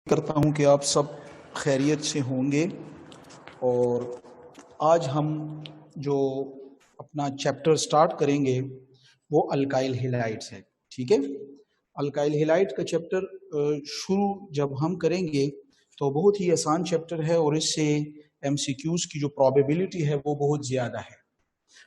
करता हूं कि आप सब खैरियत से होंगे। और आज हम जो अपना चैप्टर स्टार्ट करेंगे वो अल्काइल हैलाइड्स है। ठीक है, अल्काइल हैलाइड का चैप्टर शुरू जब हम करेंगे तो बहुत ही आसान चैप्टर है और इससे एमसीक्यूज की जो प्रोबेबिलिटी है वो बहुत ज़्यादा है।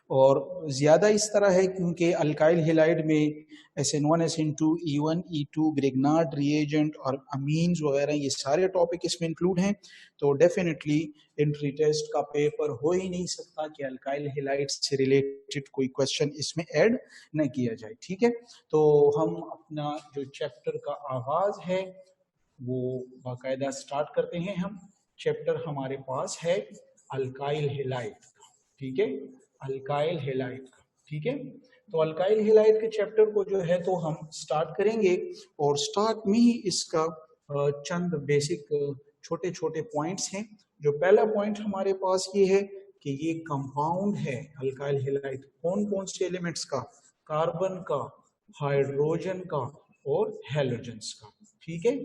और ज़्यादा इस तरह है क्योंकि अल्काइल हैलाइड में SN1 SN2 E1 E2 Grignard reagent और अमीन्स वगैरह ये सारे टॉपिक इसमें इंक्लूड हैं। तो डेफिनेटली एंट्री टेस्ट का पेपर हो ही नहीं सकता कि अल्काइल हैलाइड से रिलेटेड कोई क्वेश्चन इसमें ऐड न किया जाए। ठीक है, तो हम अपना जो चैप्टर का आगाज है वो बाकायदा स्टार्ट करते हैं। हम चैप्टर हमारे पास है अल्काइल हैलाइड। ठीक है, अल्काइल हैलाइड का। ठीक है, तो अल्काइल हैलाइड के चैप्टर को जो है तो हम स्टार्ट करेंगे और स्टार्ट में ही इसका चंद बेसिक छोटे छोटे पॉइंट्स हैं। जो पहला पॉइंट हमारे पास ये है कि ये कंपाउंड है अल्काइल हैलाइड कौन कौन से एलिमेंट्स का, कार्बन का, हाइड्रोजन का और हैलोजेंस का। ठीक है,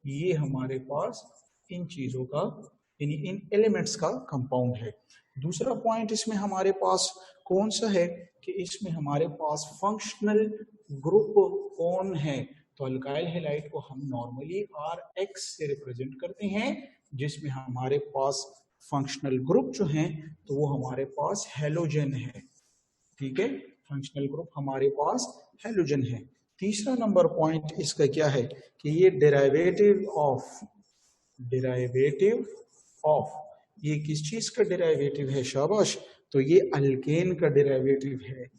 ये हमारे पास इन चीजों का इन एलिमेंट्स का कंपाउंड है। दूसरा पॉइंट इसमें हमारे पास कौन सा है कि इसमें हमारे पास फंक्शनल ग्रुप कौन है। तो अल्काइल हैलाइड को हम नॉर्मली RX से रिप्रेजेंट करते हैं जिसमें हमारे पास फंक्शनल ग्रुप जो है तो वो हमारे पास हैलोजन है। ठीक है, फंक्शनल ग्रुप हमारे पास हैलोजन है। तीसरा नंबर पॉइंट इसका क्या है कि ये डेरिवेटिव ऑफ ये किस चीज का डेरिवेटिव है? शाबाश, तो ये अल्केन का डेरिवेटिव है।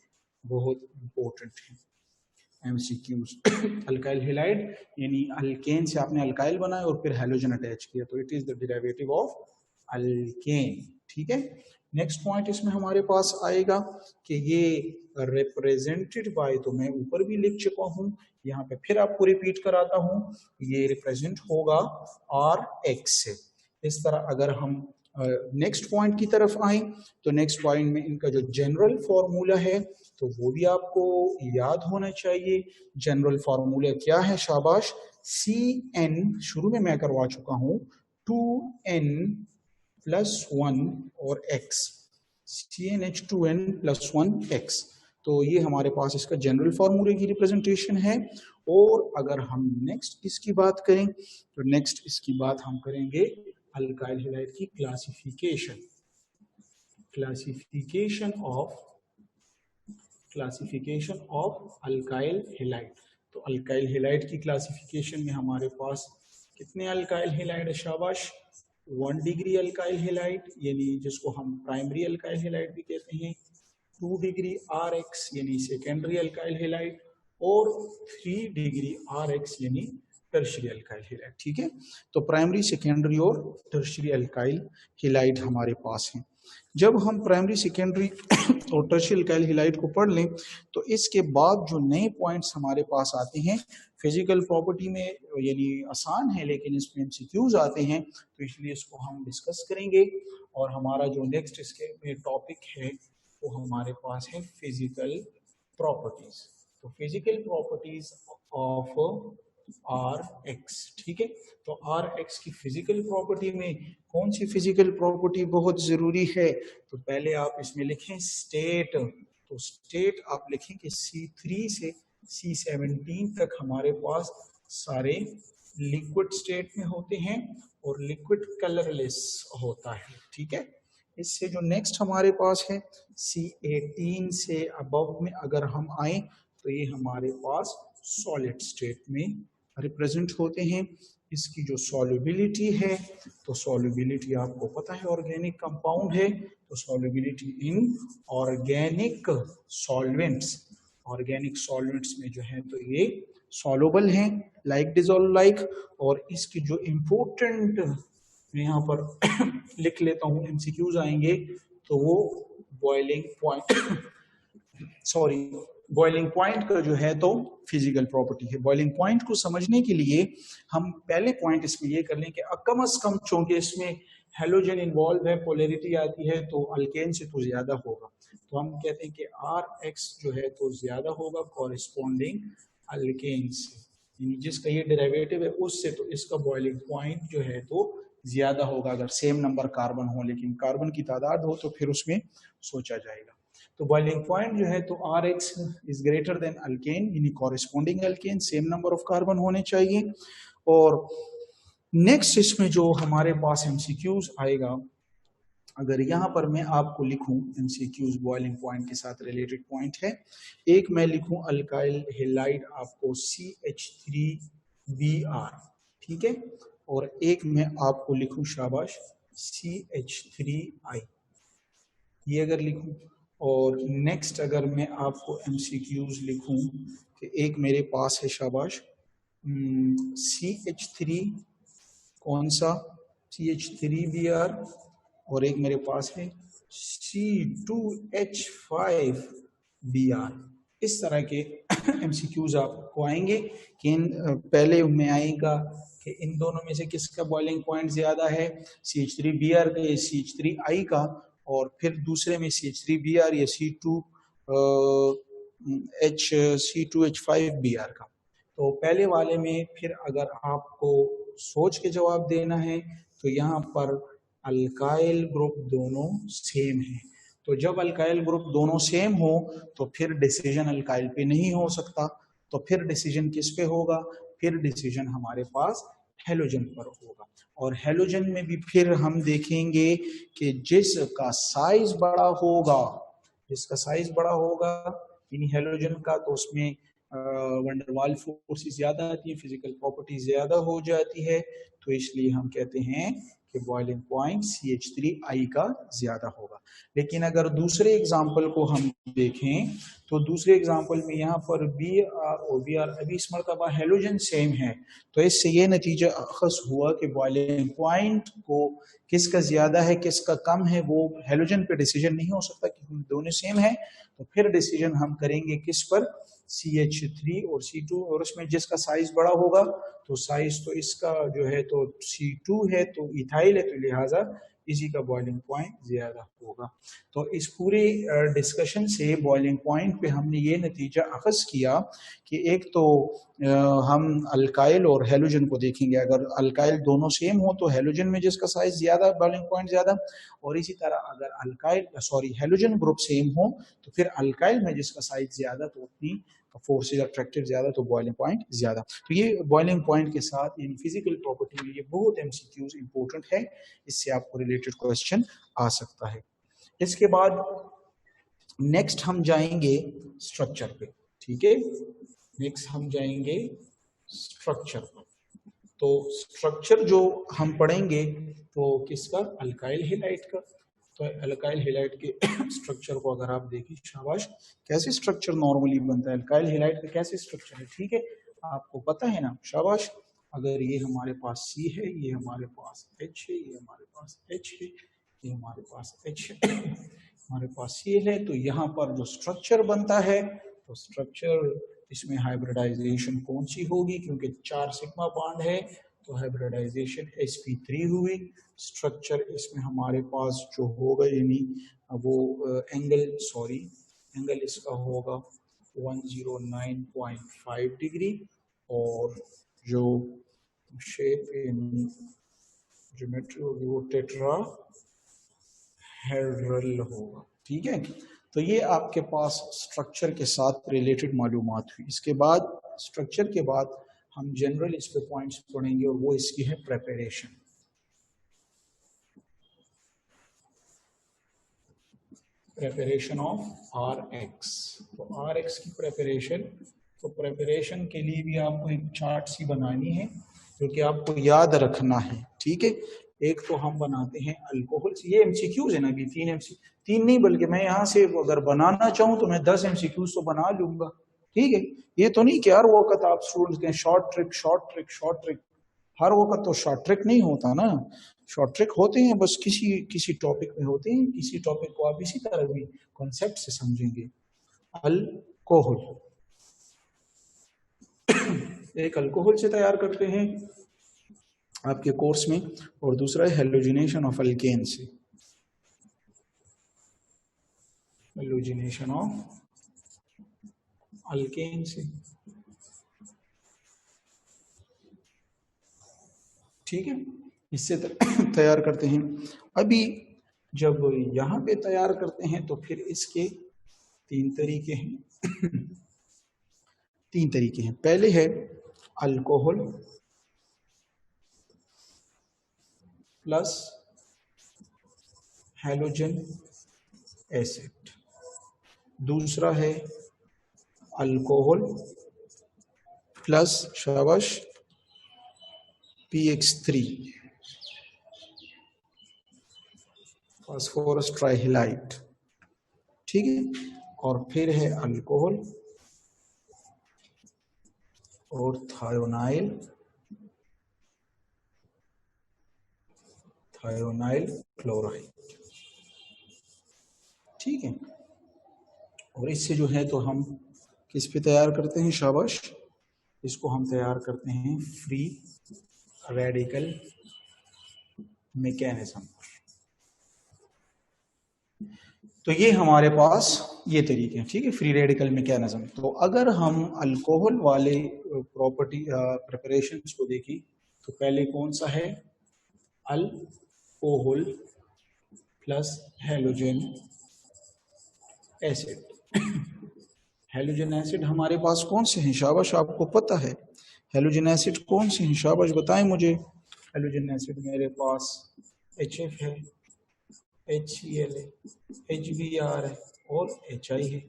बहुत इंपॉर्टेंट है एमसीक्यूज। अल्काइल हैलाइड यानी अल्केन से आपने अल्काइल बनाया और फिर हैलोजन अटैच किया तो it is the derivative of alkane. ठीक है, नेक्स्ट पॉइंट इसमें हमारे पास आएगा कि ये रिप्रेजेंटेड बाय, तो मैं ऊपर भी लिख चुका हूं, यहाँ पे फिर आपको रिपीट कराता हूं, ये रिप्रेजेंट होगा RX से। इस तरह अगर हम नेक्स्ट पॉइंट की तरफ आए तो नेक्स्ट पॉइंट में इनका जो जनरल फॉर्मूला है तो वो भी आपको याद होना चाहिए। जनरल फॉर्मूला क्या है? शाबाश, CN, शुरू में मैं करवा चुका हूं, 2N+1 और X, CnH2n+1X। तो ये हमारे पास इसका जनरल फॉर्मूले की रिप्रेजेंटेशन है। और अगर हम नेक्स्ट इसकी बात करें तो नेक्स्ट इसकी बात हम करेंगे अल्काइल हैलाइड की क्लासिफिकेशन ऑफ अल्काइल हैलाइड। तो अल्काइल हैलाइड की क्लासिफिकेशन में हमारे पास कितने अल्काइल हैलाइड है? शाबाश, 1 डिग्री अल्काइल हैलाइड यानी जिसको हम प्राइमरी अल्काइल हैलाइड भी कहते हैं, 2 डिग्री RX यानी सेकेंडरी अल्काइल हैलाइड और 3 डिग्री RX यानी टर्शियरी अल्काइल हैलाइड। ठीक है, तो प्राइमरी, सेकेंडरी और टर्शियरी अल्काइल हैलाइड हमारे पास हैं। जब हम प्राइमरी, सेकेंडरी और टर्शियरी अल्काइल हैलाइड को पढ़ लें तो इसके बाद जो नए पॉइंट्स हमारे पास आते हैं फिजिकल प्रॉपर्टी में, यानी आसान है लेकिन इसमें MCQs आते हैं तो इसलिए इसको हम डिस्कस करेंगे। और हमारा जो नेक्स्ट इसके टॉपिक है वो हमारे पास है फिजिकल प्रॉपर्टीज। तो फिजिकल प्रॉपर्टीज ऑफ RX। ठीक है, तो RX की फिजिकल प्रॉपर्टी में कौन सी फिजिकल प्रॉपर्टी बहुत जरूरी है? तो पहले आप इसमें लिखें स्टेट। तो स्टेट आप लिखें कि C3 से C17 तक हमारे पास सारे लिक्विड स्टेट में होते हैं और लिक्विड कलरलेस होता है। ठीक है, इससे जो नेक्स्ट हमारे पास है C18 से अबव में अगर हम आए तो ये हमारे पास सॉलिड स्टेट में रिप्रेजेंट होते हैं। इसकी जो सॉल्युबिलिटी है तो सॉल्युबिलिटी आपको पता है ऑर्गेनिक कंपाउंड है तो सॉल्युबिलिटी इन ऑर्गेनिक सॉल्वेंट्स में जो है तो ये सॉल्युबल हैं, लाइक डिसॉल्व लाइक। और इसकी जो इम्पोर्टेंट मैं यहाँ पर लिख लेता हूँ, MCQs आएंगे तो वो बॉइलिंग पॉइंट का जो है तो फिजिकल प्रॉपर्टी है। बॉइलिंग पॉइंट को समझने के लिए हम पहले पॉइंट इसमें ये कर लें कि कम से कम, चूंकि इसमें हैलोजन इन्वॉल्व है, पोलैरिटी आती है तो अल्केन से तो ज्यादा होगा, तो हम कहते हैं कि RX जो है तो ज्यादा होगा कॉरेस्पॉन्डिंग अल्केन से। यानी जिसका ये डेरिवेटिव है उससे तो इसका बॉइलिंग पॉइंट जो है तो ज्यादा होगा अगर सेम नंबर कार्बन हो, लेकिन कार्बन की तादाद हो तो फिर उसमें सोचा जाएगा। तो बॉइलिंग पॉइंट जो है तो Rx is greater than alkane, यानी corresponding alkane same number of carbon होने चाहिए। और नेक्स्ट इसमें जो हमारे पास एमसीक्यूज आएगा, अगर यहाँ पर मैं आपको लिखूं एमसीक्यूज बॉइलिंग पॉइंट के साथ रिलेटेड पॉइंट है, एक मैं लिखूं अल्काइल हेलाइड आपको CH3Br, ठीक है, और एक मैं आपको लिखूं शाबाश CH3I, ये अगर लिखूं। और नेक्स्ट अगर मैं आपको एमसीक्यूज लिखूं कि एक मेरे पास है शाबाश CH3 कौन सा CH3Br, और एक मेरे पास है C2H5Br। इस तरह के एमसीक्यूज आपको आएंगे कि पहले में आएगा कि इन दोनों में से किसका बॉइलिंग पॉइंट ज्यादा है, CH3Br का या CH3I का, और फिर दूसरे में CH3Br या C2H5Br का। तो पहले वाले में फिर अगर आपको सोच के जवाब देना है तो यहाँ पर अल्काइल ग्रुप दोनों सेम है, तो जब अल्काइल ग्रुप दोनों सेम हो तो फिर डिसीजन अल्काइल पे नहीं हो सकता, तो फिर डिसीजन किस पे होगा, फिर डिसीजन हमारे पास हेलोजन पर होगा। और हेलोजन में भी फिर हम देखेंगे कि जिसका साइज बड़ा होगा, जिसका साइज बड़ा होगा यानी हेलोजन का, तो उसमें वंडरवाल फोर्स ज्यादा आती है, फिजिकल प्रॉपर्टी ज्यादा हो जाती है, तो इसलिए हम कहते हैं कि बॉइलिंग पॉइंट CH3I का ज्यादा होगा। लेकिन अगर दूसरे एग्जांपल को हम देखें तो दूसरे एग्जांपल में यहाँ पर Br और Br अभी इस मर्तबा हेलोजन सेम है, तो इससे ये नतीजा अखज़ हुआ कि बॉइलिंग पॉइंट को किसका ज्यादा है किसका कम है वो हेलोजन पे डिसीजन नहीं हो सकता क्योंकि दोनों सेम है, तो फिर डिसीजन हम करेंगे किस पर, CH3 और C2, और उसमें जिसका साइज बड़ा होगा तो साइज तो इसका जो है तो C2 है तो इथाइल है, तो लिहाजा इसी का बॉइलिंग पॉइंट ज्यादा होगा। तो इस पूरे डिस्कशन से बॉइलिंग पॉइंट पे हमने ये नतीजा अखज़ किया कि एक तो हम अल्काइल और हेलोजन को देखेंगे, अगर अल्काइल दोनों सेम हो तो हेलोजन में जिसका साइज ज्यादा बॉइलिंग पॉइंट ज्यादा, और इसी तरह अगर अल्काइल हेलोजन ग्रुप सेम हो तो फिर अल्काइल में जिसका साइज ज्यादा तो उतनी फोर्सेज अट्रैक्टिव ज्यादा, तो बॉइलिंग पॉइंट ज्यादा। तो ये बॉइलिंग पॉइंट के साथ यानी फिजिकल प्रॉपर्टी में ये बहुत एमसीक्यूज इंपॉर्टेंट है, इससे आपको रिलेटेड क्वेश्चन आ सकता है। इसके बाद नेक्स्ट हम जाएंगे स्ट्रक्चर पे, ठीक है, नेक्स्ट हम जाएंगे स्ट्रक्चर पर। तो स्ट्रक्चर जो हम पढ़ेंगे तो किसका, अल्काइल हेलाइड का। तो अल्काइल हेलाइड के स्ट्रक्चर को अगर आप देखिए शाबाश, कैसे स्ट्रक्चर नॉर्मली बनता है अल्काइल हेलाइड का, कैसे स्ट्रक्चर है, ठीक है, आपको पता है ना, शाबाश। अगर ये हमारे पास C है, ये हमारे पास H है, ये हमारे पास H है, ये हमारे पास H है, हमारे पास Cl है, तो यहाँ पर जो स्ट्रक्चर बनता है तो स्ट्रक्चर इसमें हाइब्रिडाइजेशन कौन सी होगी, क्योंकि 4 सिग्मा बॉन्ड है तो हाइब्रिडाइजेशन sp3 हुई। स्ट्रक्चर इसमें हमारे पास जो होगा यानी वो एंगल इसका होगा 109.5 डिग्री, और जो शेप ज्योमेट्री होगी वो टेट्राहेड्रल होगा, ठीक है। तो ये आपके पास स्ट्रक्चर के साथ रिलेटेड मालूमात हुई। इसके बाद स्ट्रक्चर के बाद हम जनरल इस पे पॉइंट्स पढ़ेंगे और वो इसकी है प्रेपरेशन। प्रेपरेशन ऑफ Rx, तो Rx की प्रेपरेशन, तो प्रेपरेशन के लिए भी आपको एक चार्ट सी बनानी है जो कि आपको याद रखना है, ठीक है। एक तो हम बनाते हैं अल्कोहल, ये एमसीक्यूज है ना, अभी 3 नहीं बल्कि मैं यहाँ से अगर बनाना चाहूँ तो मैं 10 एमसीक्यूज तो बना लूंगा, ठीक है। ये तो नहीं कि हर वक्त आप स्टूडेंट्स के शॉर्ट ट्रिक, हर वक्त तो शॉर्ट ट्रिक नहीं होता ना, शॉर्ट ट्रिक होते हैं बस किसी टॉपिक में होते हैं, किसी टॉपिक को आप इसी तरह भी कॉन्सेप्ट से समझेंगे। अल्कोहल एक अल्कोहल से तैयार करते हैं आपके कोर्स में, और दूसरा है हेलोजिनेशन ऑफ अल्केन से, हेलोजिनेशन ऑफ अल्केन से। ठीक है, इससे तैयार करते हैं। अभी जब यहाँ पे तैयार करते हैं तो फिर इसके तीन तरीके हैं। तीन तरीके हैं। पहले है अल्कोहल प्लस हैलोजन एसिड। दूसरा है अल्कोहल प्लस शाबाश PX3 फास्फोरस ट्राइहेलाइड। ठीक है, और फिर है अल्कोहल और थायोनाइल क्लोराइड। ठीक है, और इससे जो है तो हम किस पे तैयार करते हैं, शाबाश, इसको हम तैयार करते हैं फ्री रेडिकल मैकेनिज्म। तो ये हमारे पास ये तरीके हैं। ठीक है, फ्री रेडिकल मैकेनिज्म। तो अगर हम अल्कोहल वाले प्रॉपर्टी प्रिपरेशंस को देखें तो पहले कौन सा है, alcohol plus halogen acid. Halogen acid हमारे पास कौन से हैं, शाबाश, आपको पता है हैलोजन एसिड कौन से हैं, शाबाश बताएं मुझे। हैलोजन एसिड मेरे पास HF है, HCl है, HBr है और HI है।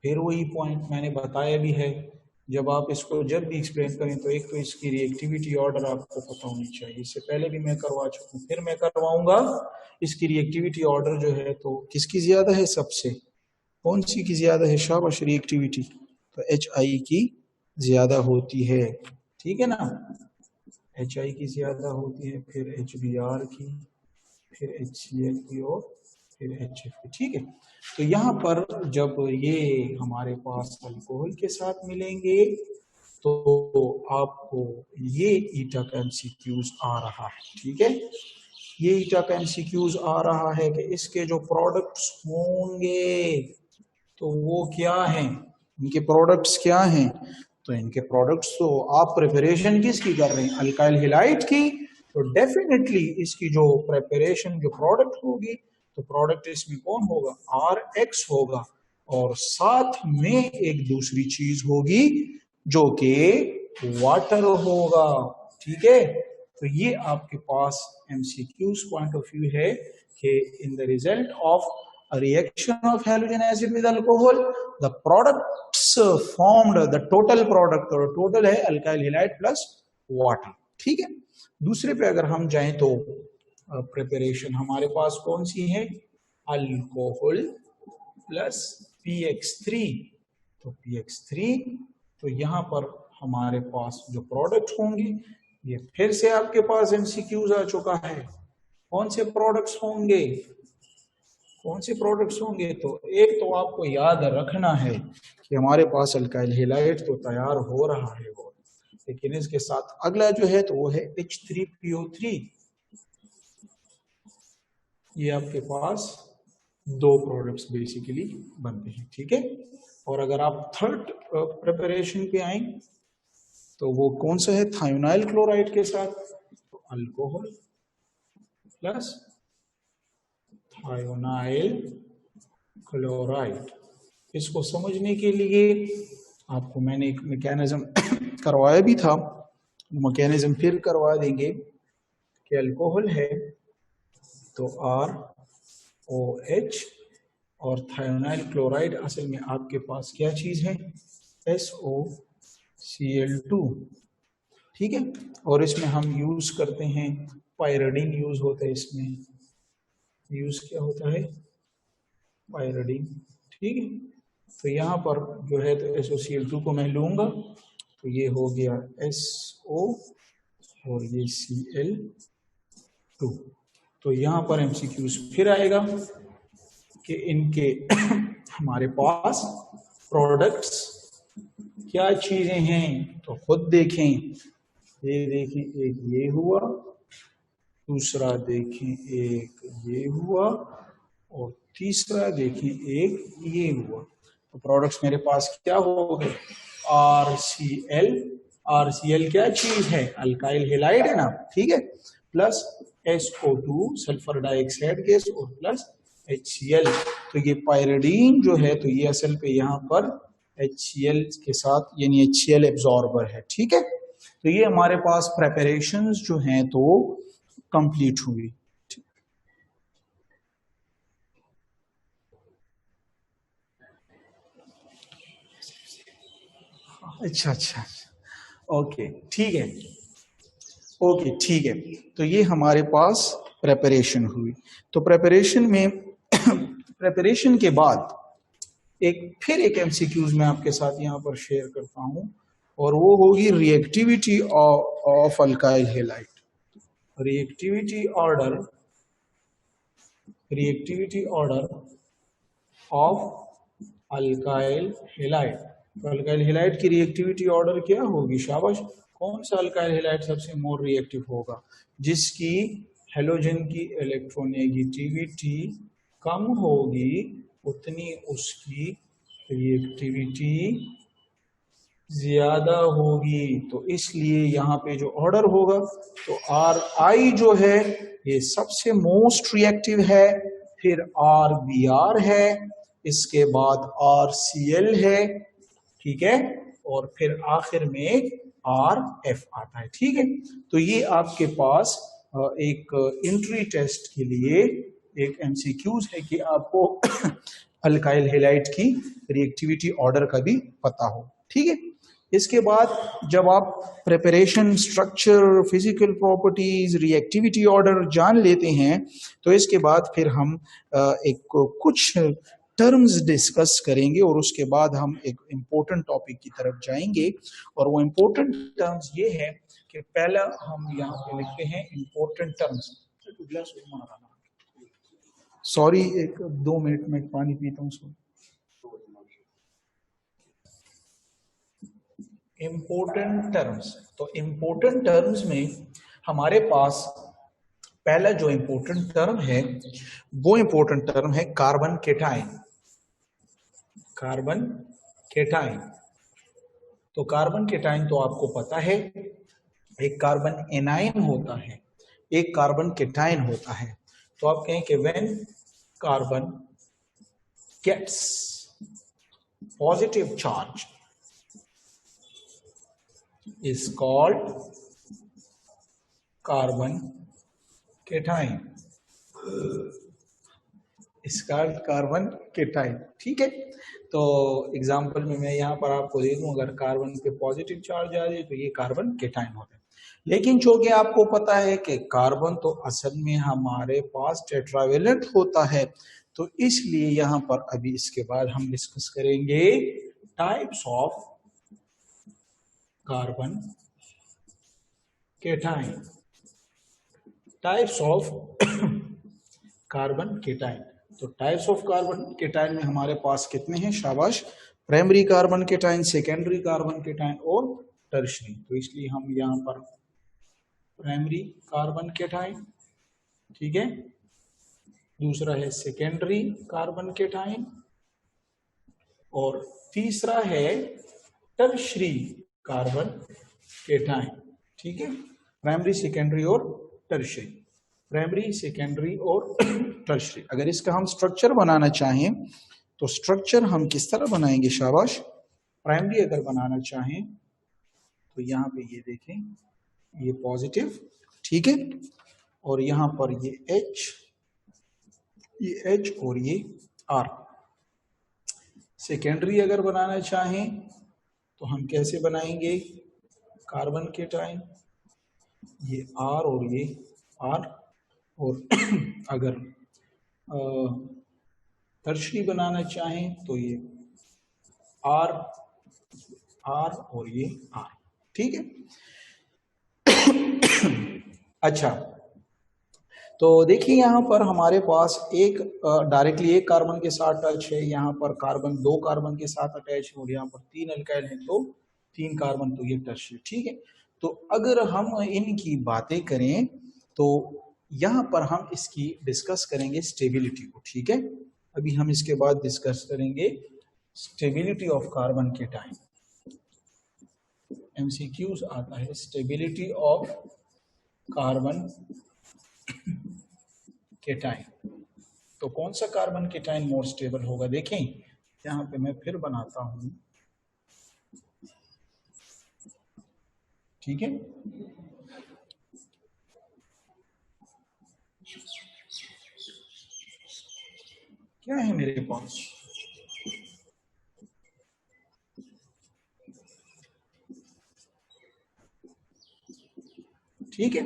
फिर वही पॉइंट मैंने बताया भी है, जब आप इसको जब भी एक्सप्लेन करें तो एक तो इसकी रिएक्टिविटी ऑर्डर आपको पता होनी चाहिए। इससे पहले भी मैं करवा चुका हूँ, फिर मैं करवाऊंगा। इसकी रिएक्टिविटी ऑर्डर जो है तो किसकी ज्यादा है, सबसे कौन सी की ज्यादा है, शाबाश, रिएक्टिविटी तो HI की ज्यादा होती है। ठीक है ना, HI की ज्यादा होती है, फिर HBr की, फिर HCl की और फिर HF की। ठीक है, तो यहाँ पर जब ये हमारे पास अल्कोहल के साथ मिलेंगे तो आपको ये ईटा का MCQs आ रहा है। ठीक है, ये ईटा का MCQs आ रहा है कि इसके जो प्रोडक्ट्स होंगे तो वो क्या हैं, इनके प्रोडक्ट्स क्या हैं। तो इनके प्रोडक्ट्स तो आप प्रिपरेशन किसकी कर रहे हैं, अल्काइल हैलाइड की, तो डेफिनेटली इसकी जो प्रिपरेशन जो प्रोडक्ट होगी तो प्रोडक्ट इसमें कौन होगा, RX होगा, और साथ में एक दूसरी चीज होगी जो कि वाटर होगा। ठीक है, तो ये आपके पास MCQs पॉइंट ऑफ व्यू है कि in the result of a reaction of halogen acid with alcohol, the products formed, the total product और total है alkyl halide plus water। ठीक है, दूसरे पे अगर हम जाएं तो प्रिपरेशन हमारे पास कौन सी है, अल्कोहल प्लस PX3। तो PX3, तो यहां पर हमारे पास जो प्रोडक्ट होंगे, ये फिर से आपके पास MCQs आ चुका है। कौन से प्रोडक्ट्स होंगे, कौन से प्रोडक्ट्स होंगे, तो एक तो आपको याद रखना है कि हमारे पास अल्काइल हैलाइड तो तैयार हो रहा है वो, लेकिन इसके साथ अगला जो है तो वो है H3PO3। ये आपके पास दो प्रोडक्ट्स बेसिकली बनते हैं। ठीक है, और अगर आप थर्ड प्रिपरेशन पे आए तो वो कौन सा है, थायोनाइल क्लोराइड के साथ, तो अल्कोहल प्लस थायोनाइल क्लोराइड। इसको समझने के लिए आपको मैंने एक मैकेनिज्म करवाया भी था, मैकेनिज्म फिर करवा देंगे कि अल्कोहल है तो ROH और थायोनाइल क्लोराइड असल में आपके पास क्या चीज है, SOCl2। ठीक है, और इसमें हम यूज करते हैं पायरिडीन, यूज होता है इसमें, यूज क्या होता है, पायरिडीन। ठीक है, तो यहाँ पर जो है तो SOCl2 को मैं लूंगा तो ये हो गया SO और ये Cl2। तो यहाँ पर MCQs फिर आएगा कि इनके हमारे पास प्रोडक्ट्स क्या चीजें हैं, तो खुद देखें। ये देखें, एक ये हुआ, दूसरा देखें एक ये हुआ, और तीसरा देखें एक ये हुआ। तो प्रोडक्ट्स मेरे पास क्या हो गए, RCl RCl क्या चीज है, अल्काइल हेलाइड है ना, ठीक है, plus SO2 sulphur dioxide gas और प्लस HCl। तो ये पायरिडीन जो है तो ये असल पे यहाँ पर HCl के साथ यानी HCl एब्जॉर्बर है, ठीक है। तो ये हमारे पास प्रेपरेशंस जो हैं तो कंप्लीट हुई। अच्छा अच्छा, ओके ठीक है, ओके ठीक है। तो ये हमारे पास प्रेपरेशन हुई। तो प्रेपरेशन में प्रेपरेशन के बाद फिर एक एमसीक्यूज मैं आपके साथ यहाँ पर शेयर करता हूँ और वो होगी reactivity of alkyl halide. Reactivity order of alkyl halide. तो अल्काइल हेलाइड की रिएक्टिविटी ऑर्डर क्या होगी, शाबाश, कौन सा अल्काइल हेलाइड सबसे मोर रिएक्टिव होगा, जिसकी हेलोजन की इलेक्ट्रोनेगेटिविटी कम होगी उतनी उसकी रिएक्टिविटी ज्यादा होगी। तो इसलिए यहाँ पे जो ऑर्डर होगा तो RI जो है ये सबसे मोस्ट रिएक्टिव है, फिर RBr है, इसके बाद RCl है, ठीक है, और फिर आखिर में RF आता है, ठीक है। तो ये आपके पास एक एंट्री टेस्ट के लिए एक एमसीक्यूज है कि आपको अल्काइल हेलाइड की रिएक्टिविटी ऑर्डर का भी पता हो, ठीक है। इसके बाद जब आप preparation, structure, physical properties, reactivity order जान लेते हैं तो इसके बाद फिर हम एक कुछ टर्म्स डिस्कस करेंगे और उसके बाद हम एक इम्पोर्टेंट टॉपिक की तरफ जाएंगे। और वो इम्पोर्टेंट टर्म्स ये है कि पहला हम यहाँ पे लिखते हैं इम्पोर्टेंट टर्म्स। सॉरी, एक 2 मिनट में पानी पीता हूँ। इम्पोर्टेंट टर्म्स, तो इम्पोर्टेंट टर्म्स में हमारे पास पहला जो इम्पोर्टेंट टर्म है वो इम्पोर्टेंट टर्म है कार्बन केटाइन। कार्बन केटाइन, तो कार्बन केटाइन तो आपको पता है, एक कार्बन एनाइन होता है, एक कार्बन केटाइन होता है। तो आप कहें कि when carbon gets positive charge is called carbon cation, is called carbon cation, ठीक है। तो एग्जांपल में मैं यहाँ पर आपको दे दूं, अगर कार्बन पे पॉजिटिव चार्ज आ जाए तो ये कार्बन केटाइन होता है। लेकिन चूंकि आपको पता है कि कार्बन तो असल में हमारे पास टेट्रावेलेंट होता है, तो इसलिए यहाँ पर अभी इसके बाद हम डिस्कस करेंगे types of carbon cation. Types of carbon cation, तो टाइप्स ऑफ कार्बन केटाइन में हमारे पास कितने हैं, शाबाश, primary carbon cation, secondary carbon cation और टर्शरी। तो इसलिए हम यहाँ पर प्राइमरी कार्बन केटाइन, ठीक है, दूसरा है सेकेंडरी कार्बन केटाइन और तीसरा है टर्शरी कार्बन केटाइन, ठीक है। प्राइमरी, सेकेंडरी और टर्शरी, प्राइमरी, सेकेंडरी और टर्शरी। अगर इसका हम स्ट्रक्चर बनाना चाहें तो स्ट्रक्चर हम किस तरह बनाएंगे, शाबाश, प्राइमरी अगर बनाना चाहें तो यहाँ पे ये देखें, ये पॉजिटिव, ठीक है, और यहाँ पर ये H और ये R। सेकेंडरी अगर बनाना चाहें तो हम कैसे बनाएंगे, कार्बन केटाइन, ये R और ये R, और अगर टर्शरी बनाना चाहें तो ये R और ये R, ठीक है। अच्छा, तो देखिए यहाँ पर हमारे पास एक डायरेक्टली एक कार्बन के साथ टच है, यहाँ पर कार्बन 2 कार्बन के साथ अटैच है और यहाँ पर 3 अल्काइल है तो 3 कार्बन, तो ये टच है, ठीक है। तो अगर हम इनकी बातें करें तो यहाँ पर हम इसकी डिस्कस करेंगे स्टेबिलिटी को, ठीक है। अभी हम इसके बाद डिस्कस करेंगे stability of carbon cation. MCQs आता है स्टेबिलिटी ऑफ कार्बन केटाइन। तो कौन सा कार्बन केटाइन मोर स्टेबल होगा? देखें यहाँ पे मैं फिर बनाता हूं, ठीक है। क्या है मेरे पास? ठीक है,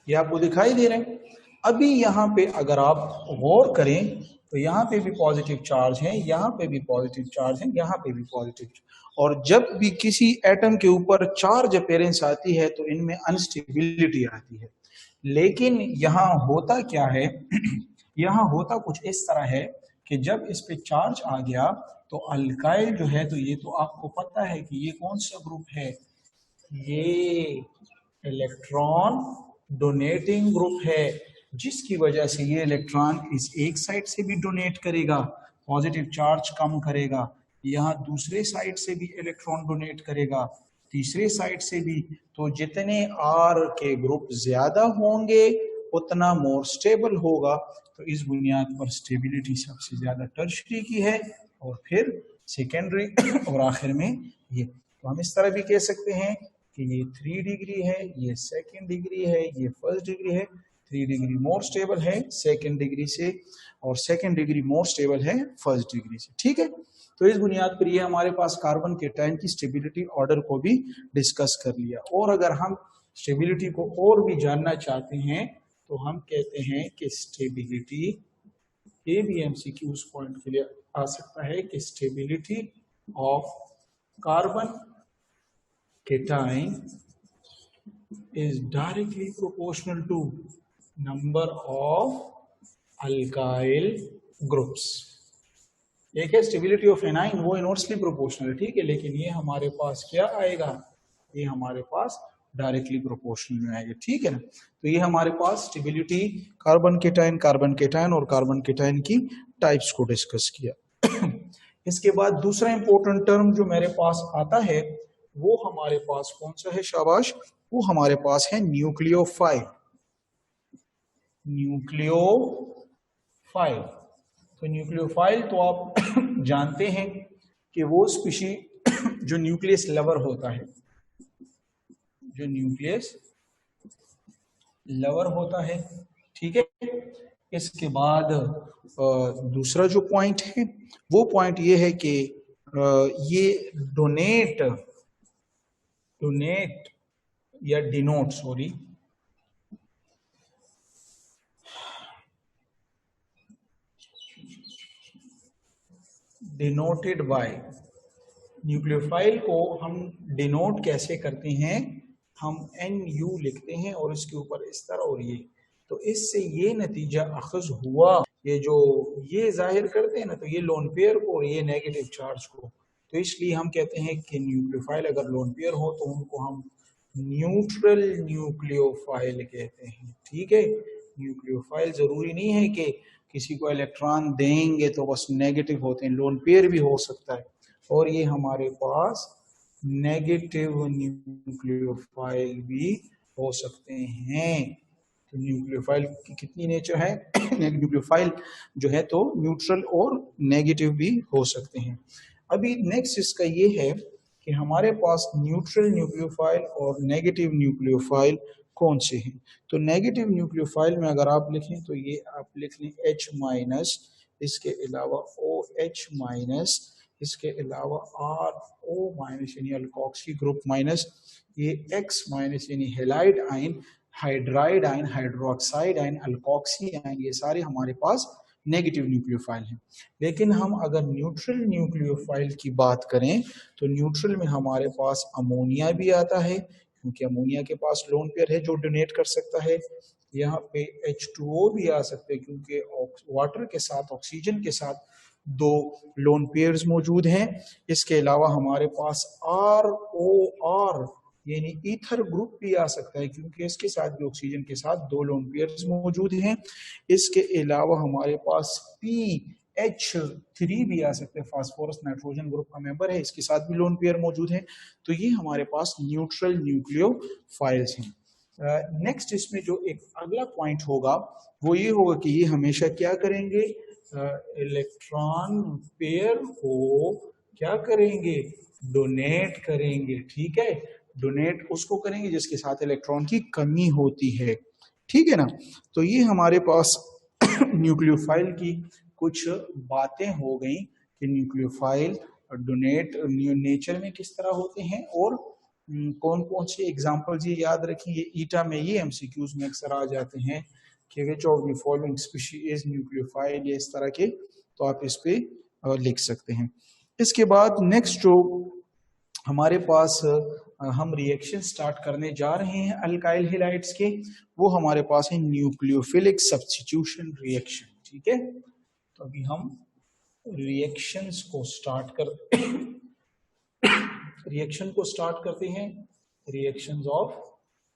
ये आपको दिखाई दे रहे हैं। अभी यहाँ पे अगर आप गौर करें तो यहाँ पे भी पॉजिटिव चार्ज है, यहाँ पे भी पॉजिटिव चार्ज है, यहाँ पे भी पॉजिटिव। और जब भी किसी एटम के ऊपर चार्ज अपीयरेंस आती है तो इनमें अनस्टेबिलिटी आती है। लेकिन यहाँ होता क्या है यहाँ होता कुछ इस तरह है कि जब इस पे चार्ज आ गया तो अल्काइल जो है, तो ये तो आपको पता है कि ये कौन सा ग्रुप है, ये इलेक्ट्रॉन डोनेटिंग ग्रुप है, जिसकी वजह से ये इलेक्ट्रॉन इस एक साइड से भी डोनेट करेगा, पॉजिटिव चार्ज कम करेगा, यहाँ दूसरे साइड से भी इलेक्ट्रॉन डोनेट करेगा, तीसरे साइड से भी। तो जितने आर के ग्रुप ज्यादा होंगे उतना मोर स्टेबल होगा। तो इस बुनियाद पर स्टेबिलिटी सबसे ज्यादा टर्शरी की है और फिर सेकेंडरी और आखिर में ये। तो हम इस तरह भी कह सकते हैं कि ये 3 डिग्री है, ये सेकेंड डिग्री है, ये फर्स्ट डिग्री है। 3 डिग्री मोर स्टेबल है सेकेंड डिग्री से और सेकेंड डिग्री मोर स्टेबल है फर्स्ट डिग्री से, ठीक है। तो इस बुनियाद पर ये हमारे पास कार्बन केटाइन की स्टेबिलिटी ऑर्डर को भी डिस्कस कर लिया। और अगर हम स्टेबिलिटी को और भी जानना चाहते हैं तो हम कहते हैं कि स्टेबिलिटी, ये भी MCQ उस पॉइंट के लिए आ सकता है कि stability of carbon cation is directly proportional to number of alkyl groups। एक है स्टेबिलिटी ऑफ एनाइन, वो इनवर्सली प्रोपोर्शनल है, ठीक है। लेकिन ये हमारे पास क्या आएगा, ये हमारे पास डायरेक्टली प्रोपोर्शनल में आएगा, ठीक है ना। तो ये हमारे पास स्टेबिलिटी कार्बन केटाइन और कार्बन केटाइन की टाइप्स को डिस्कस किया। इसके बाद दूसरा इंपॉर्टेंट टर्म जो मेरे पास आता है वो हमारे पास कौन सा है? शाबाश, वो हमारे पास है न्यूक्लियोफाइल। न्यूक्लियोफाइल, तो न्यूक्लियोफाइल तो आप जानते हैं कि वो स्पीशी जो न्यूक्लियस लवर होता है, जो न्यूक्लियस लवर होता है, ठीक है। इसके बाद दूसरा जो पॉइंट है वो पॉइंट ये है कि ये डोनेट या denote, sorry, denoted by. Nucleophile को हम डिनोट कैसे करते हैं? हम NU लिखते हैं और इसके ऊपर इस तरह और ये, तो इससे ये नतीजा अखज हुआ, ये जो ये जाहिर करते हैं ना, तो ये लोन पेयर को और ये नेगेटिव चार्ज को। तो इसलिए हम कहते हैं कि न्यूक्लियोफाइल अगर लोन पेयर हो तो उनको हम न्यूट्रल न्यूक्लियोफाइल कहते हैं, ठीक है। न्यूक्लियोफाइल जरूरी नहीं है कि किसी को इलेक्ट्रॉन देंगे तो बस नेगेटिव होते हैं, लोन पेयर भी हो सकता है। और ये हमारे पास नेगेटिव न्यूक्लियोफाइल भी हो सकते हैं। तो न्यूक्लियोफाइल की कितनी नेचर है? न्यूक्लियोफाइल जो है तो न्यूट्रल और नेगेटिव भी हो सकते हैं। अभी नेक्स्ट इसका ये है कि हमारे पास न्यूट्रल न्यूक्लियोफाइल और नेगेटिव न्यूक्लियोफाइल कौन से हैं। तो नेगेटिव न्यूक्लियोफाइल में अगर आप लिखें तो ये आप लिख लें H-, इसके अलावा OH-, इसके अलावा RO- यानी अल्कोक्सी ग्रुप माइनस, ये X- यानी halide ion, hydride ion, hydroxide ion, alkoxy ion, ये सारे हमारे पास नेगेटिव न्यूक्लियोफाइल हैं। लेकिन हम अगर न्यूट्रल न्यूक्लियोफाइल की बात करें तो न्यूट्रल में हमारे पास अमोनिया भी आता है, क्योंकि अमोनिया के पास लोन पेयर है जो डोनेट कर सकता है। यहाँ पे H2O भी आ सकते हैं क्योंकि वाटर के साथ, ऑक्सीजन के साथ 2 लोन पेयर्स मौजूद हैं। इसके अलावा हमारे पास ROR यानी ईथर ग्रुप भी आ सकता है क्योंकि इसके साथ भी ऑक्सीजन के साथ 2 लोन पेयर्स मौजूद हैं। इसके अलावा हमारे पास H3 भी आ सकते हैं, फास्फोरस नाइट्रोजन ग्रुप का मेंबर है, इसके साथ भी लोन पेयर मौजूद है। तो ये हमारे पास न्यूट्रल न्यूक्लियोफाइल्स हैं। नेक्स्ट इसमें जो एक अगला पॉइंट होगा वो ये होगा कि ये हमेशा क्या करेंगे, इलेक्ट्रॉन पेयर को क्या करेंगे, डोनेट करेंगे। ठीक है, डोनेट उसको करेंगे जिसके साथ इलेक्ट्रॉन की कमी होती है। ठीक है ना। तो ये हमारे पास न्यूक्लियोफाइल की कुछ बातें हो गई कि न्यूक्लियोफाइल डोनेट नेचर में किस तरह होते हैं और कौन कौन से एग्जाम्पल्स ये याद रखिए। ईटा में ये एमसीक्यूज में अक्सर आ जाते हैं कि which of the following species is nucleophile, या इस तरह के, तो आप इस पे लिख सकते हैं। इसके बाद नेक्स्ट जो हमारे पास हम रिएक्शन स्टार्ट करने जा रहे हैं अल्काइल हैलाइड्स के, वो हमारे पास है न्यूक्लियोफिलिक सब्स्टिट्यूशन रिएक्शन। ठीक है, तो अभी हम रिएक्शंस को स्टार्ट करते हैं। Reactions of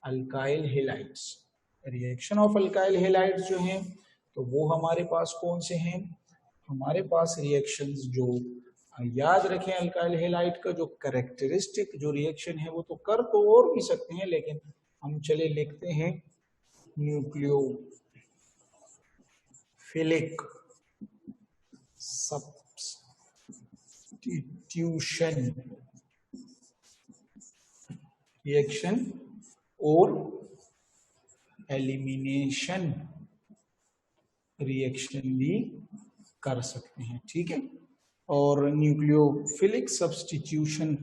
alkyl halides, reaction of alkyl halides जो हैं तो वो हमारे पास कौन से हैं, हमारे पास रिएक्शंस जो याद रखें अल्काइल हैलाइड का जो कैरेक्टरिस्टिक जो रिएक्शन है वो तो कर तो और भी सकते हैं, लेकिन हम चले लिखते हैं न्यूक्लियोफिलिक सब्स्टिट्यूशन रिएक्शन और एलिमिनेशन रिएक्शन भी कर सकते हैं। ठीक है, और न्यूक्लियोफिलिक सब्स्टिट्यूशन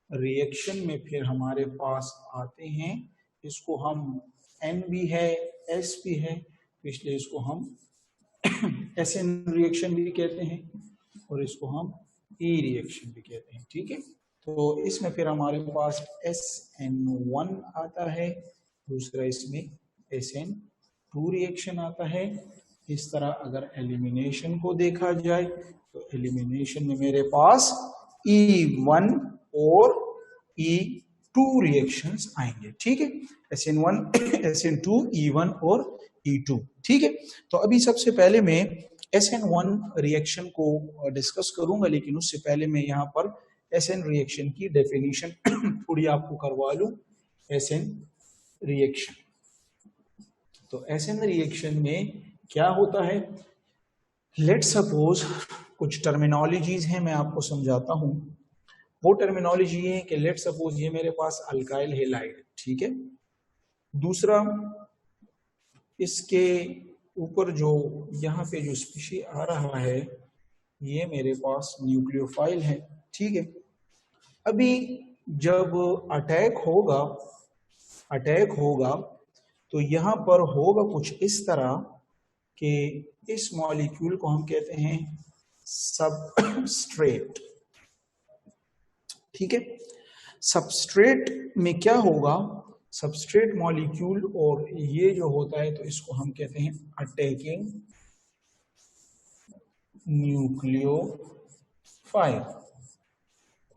रिएक्शन में फिर हमारे पास आते हैं, इसको हम N भी है S भी है, इसलिए इसको हम SN रिएक्शन भी कहते हैं और इसको हम E रिएक्शन भी कहते हैं। ठीक है, तो इसमें फिर हमारे पास SN1 आता है, दूसरा इसमें SN2 रिएक्शन आता है। इस तरह अगर एलिमिनेशन को देखा जाए तो एलिमिनेशन में मेरे पास E1 और E2 रिएक्शंस आएंगे। ठीक है, SN1, SN2, E1 और E2। ठीक है, तो अभी सबसे पहले मैं SN1 रिएक्शन को डिस्कस करूंगा, लेकिन उससे पहले मैं यहाँ पर SN रिएक्शन की डेफिनेशन थोड़ी आपको करवा लूं। SN रिएक्शन, तो SN रिएक्शन में क्या होता है, लेट्स सपोज कुछ टर्मिनोलॉजीज हैं, मैं आपको समझाता हूं। वो टर्मिनोलॉजी है कि लेट्स सपोज ये मेरे पास अल्काइल हैलाइड, ठीक है, दूसरा इसके ऊपर जो यहाँ पे जो स्पीशी आ रहा है ये मेरे पास न्यूक्लियोफाइल है। ठीक है, अभी जब अटैक होगा तो यहाँ पर होगा कुछ इस तरह कि इस मॉलिक्यूल को हम कहते हैं सबस्ट्रेट। ठीक है, सबस्ट्रेट में क्या होगा, सबस्ट्रेट मॉलिक्यूल, और ये जो होता है तो इसको हम कहते हैं अटैकिंग न्यूक्लियोफाइल।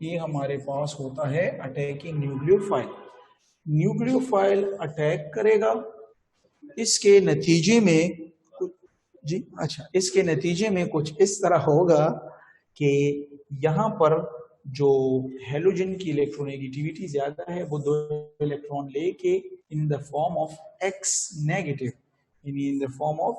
ये हमारे पास होता है अटैकिंग न्यूक्लियोफाइल। न्यूक्लियोफाइल अटैक करेगा, इसके नतीजे में कुछ इस तरह होगा कि यहाँ पर जो हेलोजन की इलेक्ट्रोनेगेटिविटी ज्यादा है वो 2 इलेक्ट्रॉन लेके in the form of X negative, यानी in the form of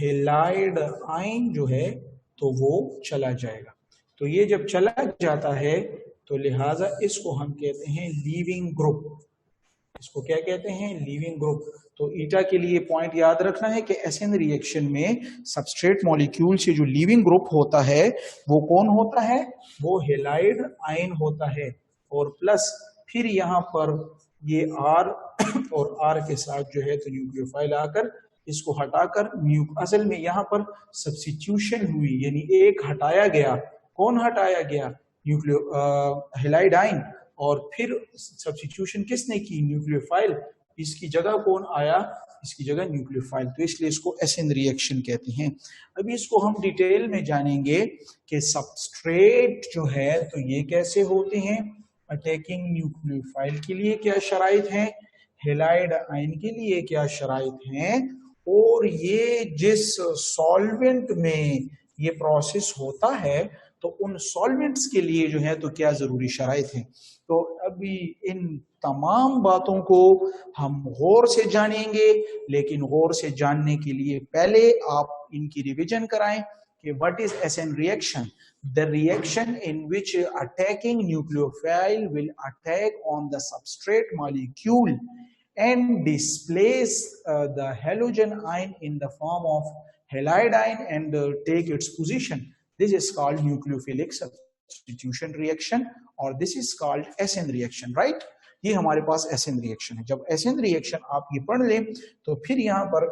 halide ion जो है तो वो चला जाएगा। तो ये जब चला जाता है तो लिहाजा इसको हम कहते हैं लीविंग ग्रुप। इसको क्या कहते हैं, लीविंग ग्रुप। तो ईटा के लिए पॉइंट याद रखना है कि SN रिएक्शन में सबस्ट्रेट मॉलिक्यूल से जो लीविंग ग्रुप होता है वो कौन होता है, वो हैलाइड आयन होता है, और प्लस फिर यहाँ पर ये R और R के साथ जो है तो न्यूक्लियोफाइल आकर इसको हटाकर असल में यहाँ पर सब्स्टिट्यूशन हुई, यानी एक हटाया गया। कौन हटाया गया, हैलाइड आयन, और फिर सब्स्टिट्यूशन किसने की, न्यूक्लियोफाइल। इसकी जगह कौन आया, इसकी जगह न्यूक्लियोफाइल, तो इसलिए इसको SN रिएक्शन कहते हैं। अभी इसको हम डिटेल में जानेंगे कि सबस्ट्रेट जो है तो ये कैसे होते हैं, अटैकिंग न्यूक्लियोफाइल के लिए क्या शराइत हैं, हैलाइड आयन के लिए क्या शराइत हैं, और ये जिस सॉल्वेंट में ये प्रोसेस होता है तो उन सॉल्वेंट्स के लिए जो है तो क्या जरूरी शराइत है। तो अभी इन तमाम बातों को हम गौर से जानेंगे, लेकिन गौर से जानने के लिए पहले आप इनकी रिवीजन कराएं कि what is SN reaction. The reaction in which attacking nucleophile will attack on the substrate molecule and displace the halogen ion in the form of halide ion and take its position. This is called nucleophilic substitution reaction or this is called SN reaction, right? ये हमारे पास SN reaction है। जब SN reaction आप ये पढ़ लें तो फिर यहाँ पर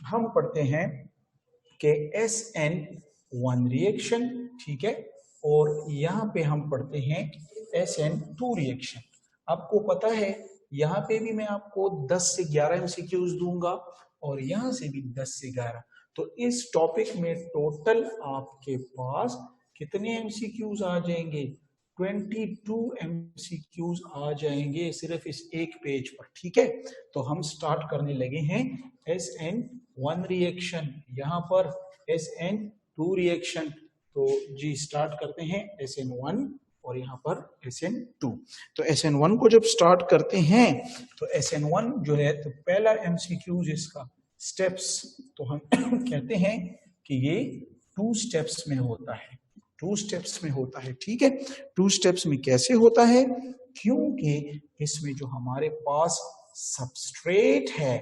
हम पढ़ते हैं कि SN1 रिएक्शन, ठीक है, और यहाँ पे हम पढ़ते हैं SN2 रिएक्शन। आपको पता है यहाँ पे भी मैं आपको 10 से 11 एमसीक्यूज दूंगा और यहाँ से भी 10 से 11। तो इस टॉपिक में टोटल आपके पास कितने एमसीक्यूज आ जाएंगे? 22 एमसीक्यूज आ जाएंगे सिर्फ इस एक पेज पर, ठीक है। तो हम स्टार्ट करने लगे हैं SN1 रिएक्शन, यहाँ पर SN2 रिएक्शन। तो जी स्टार्ट करते हैं SN1 और यहाँ पर SN2। तो SN1 को जब स्टार्ट करते हैं तो SN1 जो है तो पहला एमसीक्यूज इसका स्टेप्स, तो हम कहते हैं कि ये 2 स्टेप्स में होता है, 2 स्टेप्स में होता है, ठीक है। 2 स्टेप्स में कैसे होता है? क्योंकि इसमें जो हमारे पास सबस्ट्रेट है,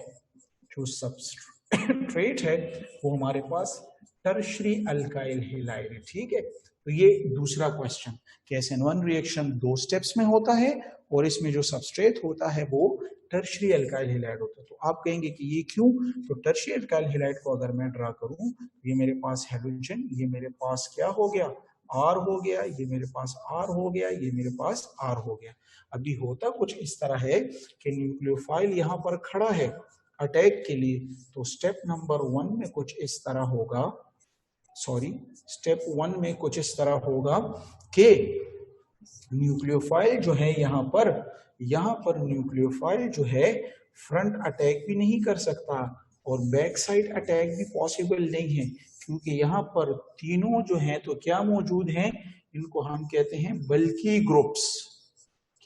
जो सबस्ट्रेट है वो हमारे पास टर्शरी अल्काइल हैलाइड है, ठीक है। तो ये दूसरा क्वेश्चन कि SN1 रिएक्शन 2 स्टेप्स में होता है और इसमें जो सबस्ट्रेट होता है वो टर्शरी अल्काइल हैलाइड होता है। तो आप कहेंगे कि ये क्यों? तो टर्शरी अल्काइल हैलाइड को अगर मैं ड्रा करूं, ये मेरे पास हाइड्रोजन, ये मेरे पास क्या हो गया? R हो गया, ये मेरे पास R हो गया, ये मेरे पास R हो गया। अभी होता कुछ इस तरह है कि न्यूक्लियोफाइल यहाँ पर खड़ा है अटैक के लिए, तो स्टेप नंबर 1 में कुछ इस तरह होगा, स्टेप 1 में कुछ इस तरह होगा कि न्यूक्लियोफाइल जो है यहाँ पर न्यूक्लियोफाइल जो है फ्रंट अटैक भी नहीं कर सकता और बैक साइड अटैक भी पॉसिबल नहीं है, क्योंकि यहाँ पर तीनों जो हैं तो क्या मौजूद हैं? इनको हम कहते हैं बल्की ग्रुप्स।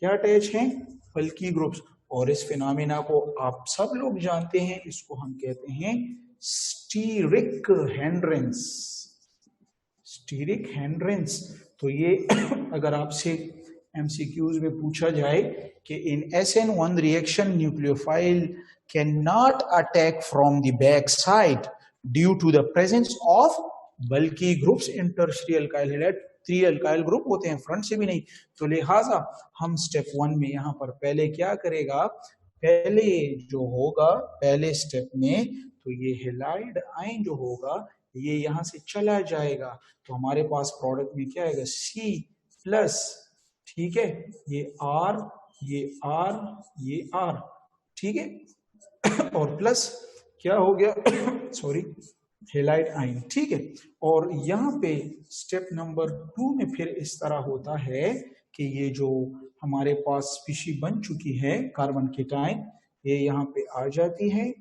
क्या अटैच हैं? बल्की ग्रुप्स। और इस फिनोमेना को आप सब लोग जानते हैं, इसको हम कहते हैं स्टीरिक हैंड्रेंस। स्टीरिक हैंड्रेंस। तो ये अगर आपसे एमसीक्यूज में पूछा जाए कि in SN1 reaction nucleophile can not attack from the back side due to the presence of bulky groups in tertiary alkyl halide. 3 alkyl group होते हैं, फ्रंट से भी नहीं। तो लिहाजा हम स्टेप 1 में यहाँ पर पहले क्या करेगा? पहले जो होगा पहले स्टेप में तो ये हैलाइड आयन जो होगा ये यहाँ से चला जाएगा, तो हमारे पास प्रोडक्ट में क्या आएगा? C+, ठीक है, ये R, ये R, ये R, ठीक है, और प्लस क्या हो गया? सॉरी, हैलाइड आयन, ठीक है। और यहाँ पे स्टेप नंबर 2 में फिर इस तरह होता है कि ये जो हमारे पास स्पीशी बन चुकी है कार्बन केटाइन, ये यहाँ पे आ जाती है,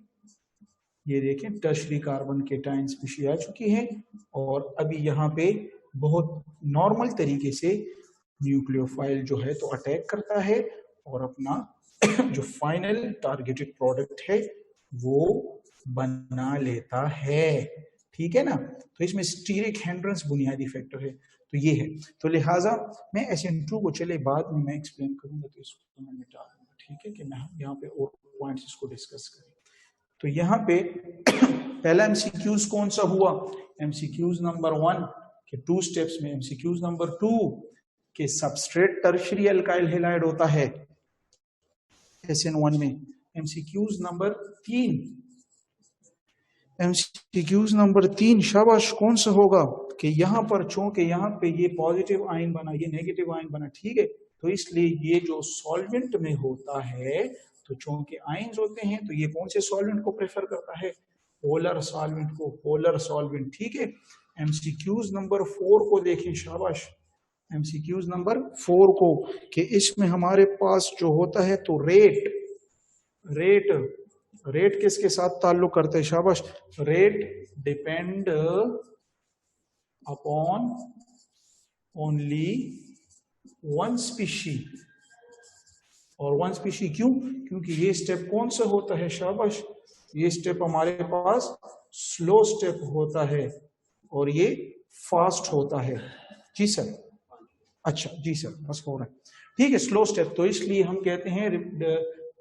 ये देखें टर्शरी कार्बन केटाइन स्पीशी आ चुकी है और अभी यहाँ पे बहुत नॉर्मल तरीके से न्यूक्लियोफाइल जो है तो अटैक करता है और अपना जो फाइनल टारगेटेड प्रोडक्ट है वो बना लेता है, ठीक है ना। तो इसमें स्टीरिक हैंड्रेंस बुनियादी फैक्टर है, तो ये है। तो लिहाजा मैं SN2 को चले बाद में मैं एक्सप्लेन करूंगा, तो इसको मैं मिटा दूंगा, ठीक है, कि मैं यहाँ पे और पॉइंट्स इसको डिस्कस करें। तो यहाँ पे पहला एमसीक्यूज कौन सा हुआ? एमसीक्यूज नंबर 1 के 2 स्टेप्स में, एमसीक्यूज नंबर 2 के सबस्ट्रेट टर्शरी अल्काइल हैलाइड होता है SN1 में। एमसीक्यूज नंबर 3, एमसीक्यूज नंबर 3 शाबाश, कौन सा होगा? कि यहाँ पर चूंकि यहाँ पे ये पॉजिटिव आयन बना, ये नेगेटिव आयन बना, ठीक है, तो इसलिए ये जो सॉल्वेंट में होता है तो चूंकि आयन्स होते हैं तो ये कौन से सॉल्वेंट को प्रेफर करता है? पोलर सॉल्वेंट को, पोलर सॉल्वेंट, ठीक है। एमसीक्यूज नंबर 4 को देखें, शाबाश, एमसीक्यूज नंबर 4 को कि इसमें हमारे पास जो होता है तो रेट रेट किसके साथ ताल्लुक करते हैं? शाबाश। Rate depend upon only one species. और वन स्पीशी क्यों? क्योंकि ये स्टेप कौन सा होता है? शाबाश, ये स्टेप हमारे पास स्लो स्टेप होता है और ये फास्ट होता है। जी सर। अच्छा जी सर, बस हो रहा है, ठीक है, स्लो स्टेप। तो इसलिए हम कहते हैं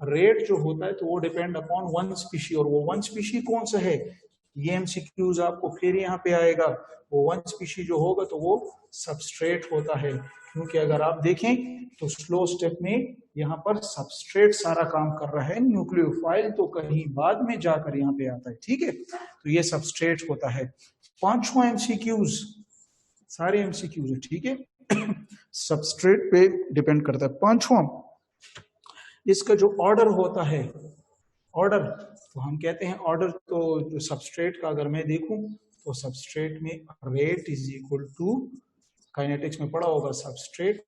रेट जो होता है तो वो डिपेंड अपॉन वन स्पीशी। और वो वन स्पीशी कौन सा है? ये एमसीक्यूज आपको फिर यहाँ पे आएगा। वो वन स्पीशी जो होगा तो वो सबस्ट्रेट होता है, क्योंकि अगर आप देखें तो स्लो स्टेप में यहाँ पर सबस्ट्रेट सारा काम कर रहा है, न्यूक्लियोफाइल तो कहीं बाद में जाकर यहाँ पे आता है, ठीक है। तो ये सबस्ट्रेट होता है। पांचवा एमसीक्यूज, सारे एमसीक्यूज है, ठीक है, सबस्ट्रेट पे डिपेंड करता है। पांचवा, इसका जो ऑर्डर होता है, ऑर्डर, तो हम कहते हैं ऑर्डर, तो जो सबस्ट्रेट का अगर मैं देखूं तो सबस्ट्रेट में rate is equal to, kinetics में पढ़ा होगा, सबस्ट्रेट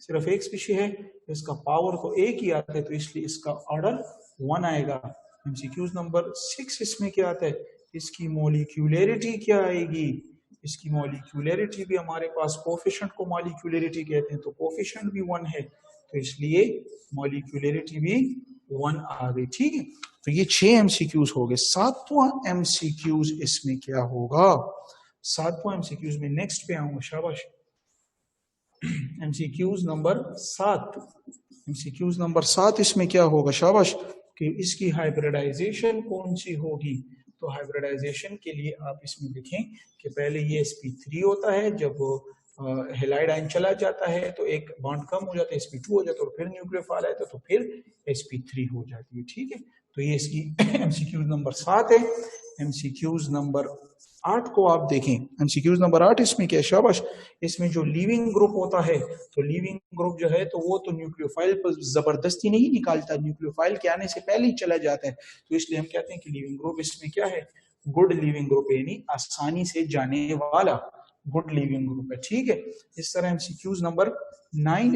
सिर्फ एक स्पीशी है, इसका पावर तो एक ही आता है, तो इसलिए इसका ऑर्डर 1 आएगा। एमसीक्यूज नंबर 6 इसमें क्या आता है? इसकी मॉलिक्यूलरिटी क्या आएगी? इसकी मॉलिक्यूलरिटी भी हमारे पास, कोफिशिएंट को मॉलिक्यूलरिटी कहते हैं, तो कोफिशिएंट भी 1 है, तो इसलिए मॉलिक्यूलरिटी भी 1 आ गई, ठीक है। तो ये 6 एमसीक्यूज हो गए। सातवां एमसीक्यूज इसमें क्या होगा? सातवां एमसीक्यूज में नेक्स्ट पे आऊंगा, शाबाश। एमसीक्यूज नंबर 7, एमसीक्यूज नंबर 7 इसमें क्या होगा? शाबाश, कि इसकी हाइब्रिडाइजेशन कौन सी होगी? तो हाइब्रिडाइजेशन के लिए आप इसमें लिखें कि पहले ये sp3 होता है, जब हेलाइड आयन चला जाता है तो एक बॉन्ड कम हो जाता है, sp2 हो जाता है, और फिर न्यूक्लियोफाइल आता है तो फिर sp3 हो जाती है, ठीक है। तो ये इसकी एमसीक्यूज नंबर 7 है। एमसीक्यूज नंबर 8 को आप देखें, एमसीक्यूज नंबर 8 इसमें क्या है? शाबाश, इसमें जो लीविंग ग्रुप होता है, तो लीविंग ग्रुप जो है तो वो तो न्यूक्लियोफाइल पर जबरदस्ती नहीं निकालता, न्यूक्लियोफाइल के आने से पहले ही चला जाता है, तो इसलिए हम कहते हैं कि लीविंग ग्रुप इसमें क्या है? गुड लीविंग ग्रुप, यानी आसानी से जाने वाला गुड लीविंग ग्रुप है, ठीक है। इस तरह एमसीक्यूज नंबर 9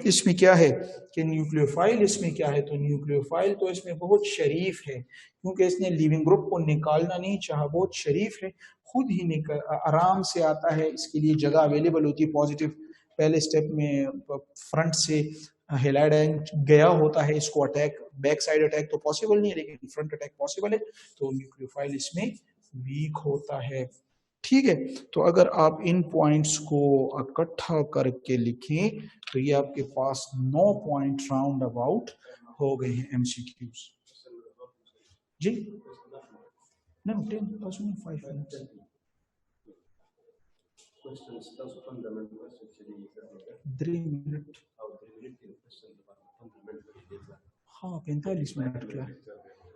इसमें क्या है कि न्यूक्लियोफाइल इसमें क्या है? तो न्यूक्लियोफाइल तो इसमें बहुत शरीफ है, क्योंकि इसने लिविंग ग्रुप को निकालना नहीं चाहा, बहुत शरीफ है, खुद ही निकल आराम से आता है, इसके लिए जगह अवेलेबल होती है पॉजिटिव। पहले स्टेप में फ्रंट से हेलाइड आयन गया होता है, इसको अटैक, बैक साइड अटैक तो पॉसिबल नहीं है, लेकिन फ्रंट अटैक पॉसिबल है, तो न्यूक्लियोफाइल इसमें वीक होता है, ठीक है। तो अगर आप इन पॉइंट्स को इकट्ठा करके लिखें तो ये आपके पास 9 पॉइंट राउंड अबाउट हो गए हैं एमसीक्यूज जी। No, 10 plus 5 minutes. Three minute. हाँ, 45 मिनट का।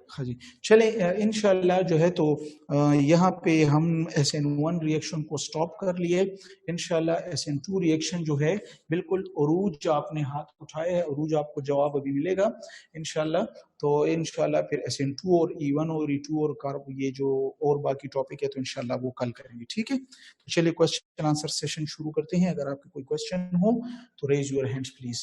हाँ जी, चले इंशाल्लाह जो है तो यहाँ पे हम SN1 रिएक्शन को स्टॉप कर लिए। इंशाल्लाह SN2 रिएक्शन जो है बिल्कुल, अरूज आपने हाथ उठाया है, अरूज आपको जवाब अभी मिलेगा इंशाल्लाह। तो इंशाल्लाह फिर SN2 और E1 और E2 और ये जो और बाकी टॉपिक है तो इंशाल्लाह वो कल करेंगे, ठीक है। तो चलिए क्वेश्चन आंसर सेशन शुरू करते हैं। अगर आपके कोई क्वेश्चन हो तो रेज योर हैंड्स प्लीज।